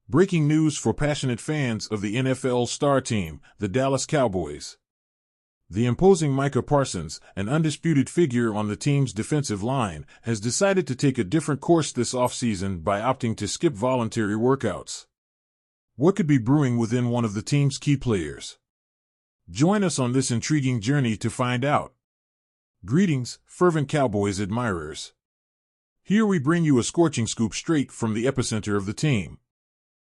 Breaking news for passionate fans of the NFL star team, the Dallas Cowboys. The imposing Micah Parsons, an undisputed figure on the team's defensive line, has decided to take a different course this offseason by opting to skip voluntary workouts. What could be brewing within one of the team's key players? Join us on this intriguing journey to find out. Greetings, fervent Cowboys admirers. Here we bring you a scorching scoop straight from the epicenter of the team.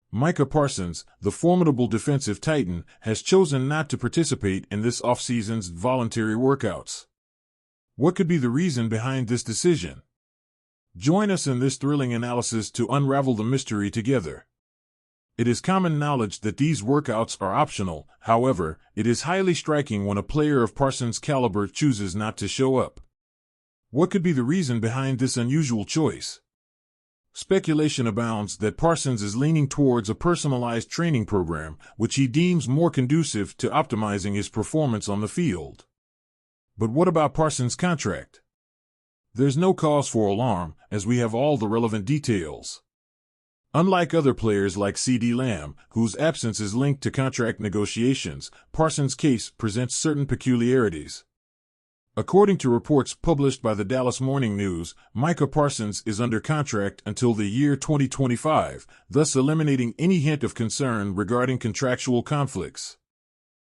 Micah Parsons, the formidable defensive titan, has chosen not to participate in this offseason's voluntary workouts. What could be the reason behind this decision? Join us in this thrilling analysis to unravel the mystery together. It is common knowledge that these workouts are optional. However, it is highly striking when a player of Parsons' caliber chooses not to show up. What could be the reason behind this unusual choice? Speculation abounds that Parsons is leaning towards a personalized training program, which he deems more conducive to optimizing his performance on the field. But what about Parsons' contract? There's no cause for alarm, as we have all the relevant details. Unlike other players like CeeDee Lamb, whose absence is linked to contract negotiations, Parsons' case presents certain peculiarities. According to reports published by the Dallas Morning News, Micah Parsons is under contract until the year 2025, thus eliminating any hint of concern regarding contractual conflicts.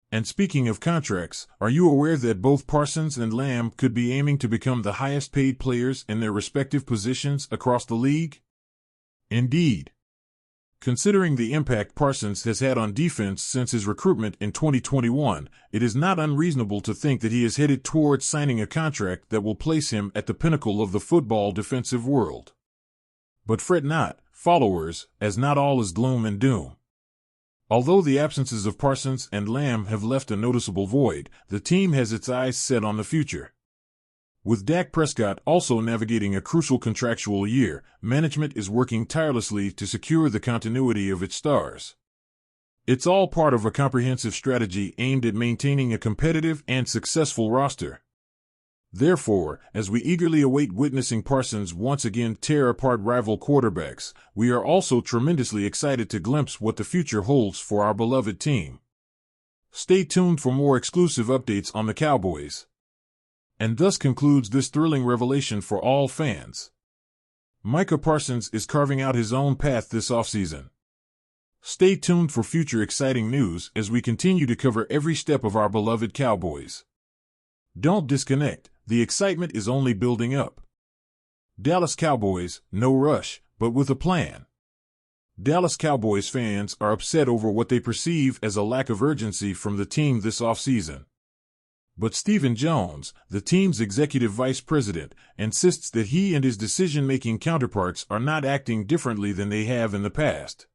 And speaking of contracts, are you aware that both Parsons and Lamb could be aiming to become the highest-paid players in their respective positions across the league? Indeed. Considering the impact Parsons has had on defense since his recruitment in 2021, it is not unreasonable to think that he is headed towards signing a contract that will place him at the pinnacle of the football defensive world. But fret not, followers, as not all is gloom and doom. Although the absences of Parsons and Lamb have left a noticeable void, the team has its eyes set on the future. With Dak Prescott also navigating a crucial contractual year, management is working tirelessly to secure the continuity of its stars. It's all part of a comprehensive strategy aimed at maintaining a competitive and successful roster. Therefore, as we eagerly await witnessing Parsons once again tear apart rival quarterbacks, we are also tremendously excited to glimpse what the future holds for our beloved team. Stay tuned for more exclusive updates on the Cowboys. And thus concludes this thrilling revelation for all fans. Micah Parsons is carving out his own path this offseason. Stay tuned for future exciting news as we continue to cover every step of our beloved Cowboys. Don't disconnect, the excitement is only building up. Dallas Cowboys, no rush, but with a plan. Dallas Cowboys fans are upset over what they perceive as a lack of urgency from the team this offseason. But Stephen Jones, the team's executive vice president, insists that he and his decision-making counterparts are not acting differently than they have in the past.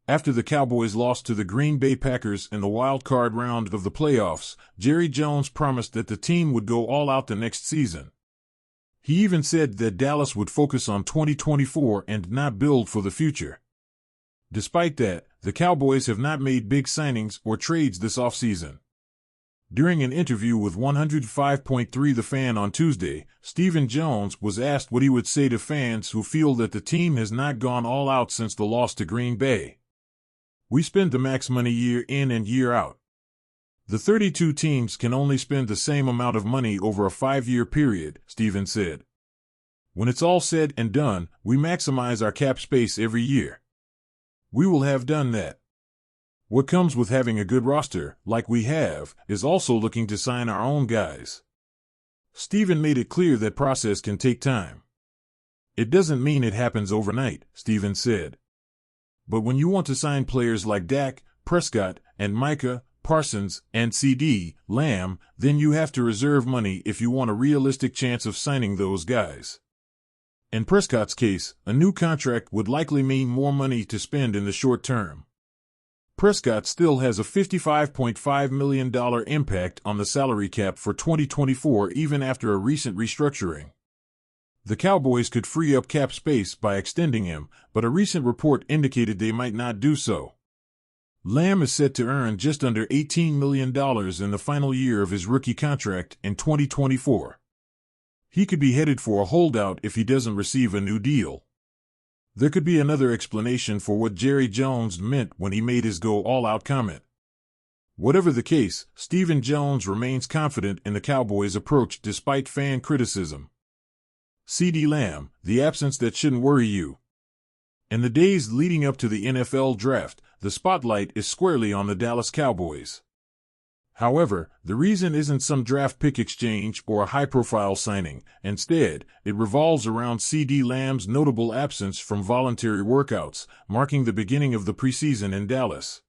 After the Cowboys lost to the Green Bay Packers in the wild-card round of the playoffs, Jerry Jones promised that the team would go all out the next season. He even said that Dallas would focus on 2024 and not build for the future. Despite that, the Cowboys have not made big signings or trades this offseason. During an interview with 105.3 The Fan on Tuesday, Stephen Jones was asked what he would say to fans who feel that the team has not gone all out since the loss to Green Bay. "We spend the max money year in and year out. The 32 teams can only spend the same amount of money over a 5-year period," Stephen said. "When it's all said and done, we maximize our cap space every year. We will have done that. What comes with having a good roster, like we have, is also looking to sign our own guys." Stephen made it clear that process can take time. "It doesn't mean it happens overnight," Stephen said. "But when you want to sign players like Dak, Prescott, and Micah, Parsons, and CeeDee Lamb, then you have to reserve money if you want a realistic chance of signing those guys. In Prescott's case, a new contract would likely mean more money to spend in the short term. Prescott still has a $55.5 million impact on the salary cap for 2024 even after a recent restructuring. The Cowboys could free up cap space by extending him, but a recent report indicated they might not do so. Lamb is set to earn just under $18 million in the final year of his rookie contract in 2024. He could be headed for a holdout if he doesn't receive a new deal. There could be another explanation for what Jerry Jones meant when he made his go all-out comment. Whatever the case, Stephen Jones remains confident in the Cowboys' approach despite fan criticism. CeeDee Lamb, the absence that shouldn't worry you. In the days leading up to the NFL draft, the spotlight is squarely on the Dallas Cowboys. However, the reason isn't some draft pick exchange or a high-profile signing. Instead, it revolves around CeeDee Lamb's notable absence from voluntary workouts, marking the beginning of the preseason in Dallas.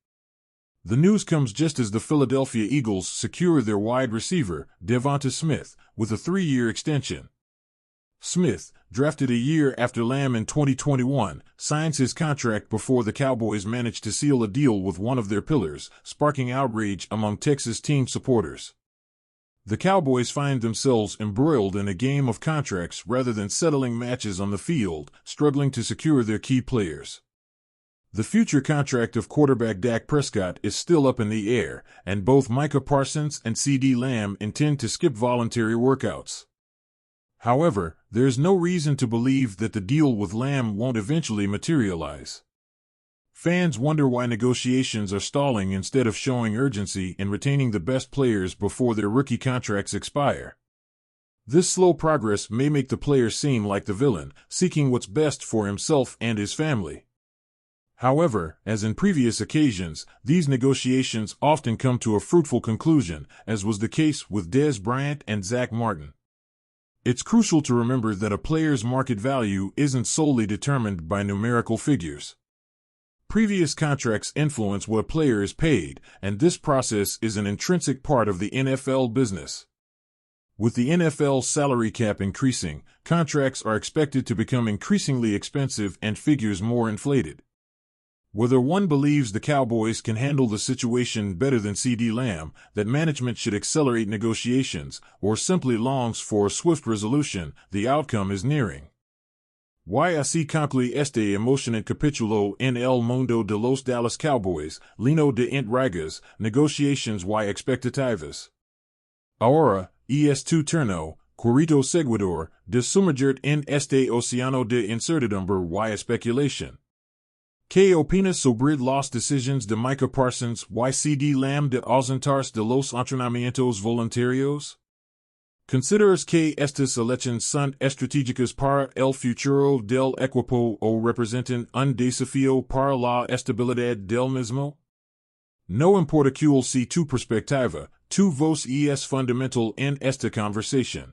The news comes just as the Philadelphia Eagles secure their wide receiver, Devonta Smith, with a 3-year extension. Smith, drafted a year after Lamb in 2021, signs his contract before the Cowboys manage to seal a deal with one of their pillars, sparking outrage among Texas team supporters. The Cowboys find themselves embroiled in a game of contracts rather than settling matches on the field, struggling to secure their key players. The future contract of quarterback Dak Prescott is still up in the air, and both Micah Parsons and CeeDee Lamb intend to skip voluntary workouts. However, there is no reason to believe that the deal with Lamb won't eventually materialize. Fans wonder why negotiations are stalling instead of showing urgency in retaining the best players before their rookie contracts expire. This slow progress may make the player seem like the villain, seeking what's best for himself and his family. However, as in previous occasions, these negotiations often come to a fruitful conclusion, as was the case with Dez Bryant and Zach Martin. It's crucial to remember that a player's market value isn't solely determined by numerical figures. Previous contracts influence what a player is paid, and this process is an intrinsic part of the NFL business. With the NFL's salary cap increasing, contracts are expected to become increasingly expensive and figures more inflated. Whether one believes the Cowboys can handle the situation better than CeeDee Lamb, that management should accelerate negotiations, or simply longs for a swift resolution, the outcome is nearing. Y así concluye este emocionante capítulo en el mundo de los Dallas Cowboys, lleno de intrigas, negociaciones y expectativas. Ahora, es tu turno, querido seguidor, de sumergirte en este océano de incertidumbre y especulación. ¿Qué opinas sobre las decisiones de Micah Parsons y CeeDee Lamb de ausentarse de los entrenamientos voluntarios? ¿Consideras que estas elecciones son estratégicas para el futuro del equipo o representan un desafío para la estabilidad del mismo? No importa cuál sea tu perspectiva, tu voz es fundamental en esta conversación.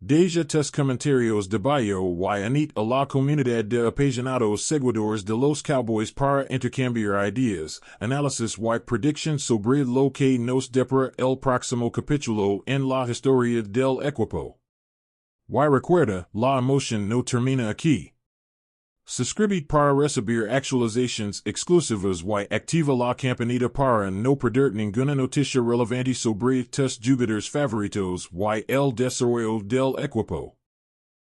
Deja tus comentarios debajo y anit a la comunidad de apasionados seguidores de los Cowboys para intercambiar ideas, análisis y predicciones sobre lo que nos depara el próximo capítulo en la historia del equipo. Y recuerda, la emoción no termina aquí. Suscríbete para recibir actualizaciones exclusivas y activa la campanita para no perder ninguna noticia relevante sobre tus jugadores favoritos y el desarrollo del equipo.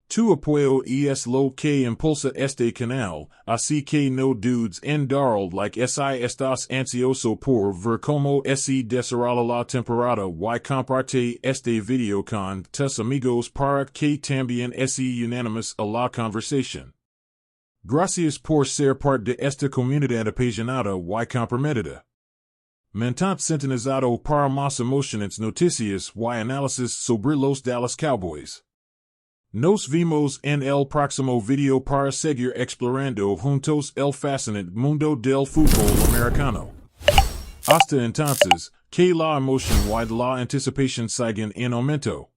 Tu apoyo es lo que impulsa este canal, así que no dudes en darle like si estás ansioso por ver cómo se desarrolla la temporada y comparte este video con tus amigos para que también sea unánimos a la conversación. Gracias por ser parte de esta comunidad apasionada y comprometida. Mantente sintonizado para más emocionantes noticias y análisis sobre los Dallas Cowboys. Nos vemos en el próximo video para seguir explorando juntos el fascinante mundo del fútbol americano. Hasta entonces, que la emoción y la anticipación sigan en aumento.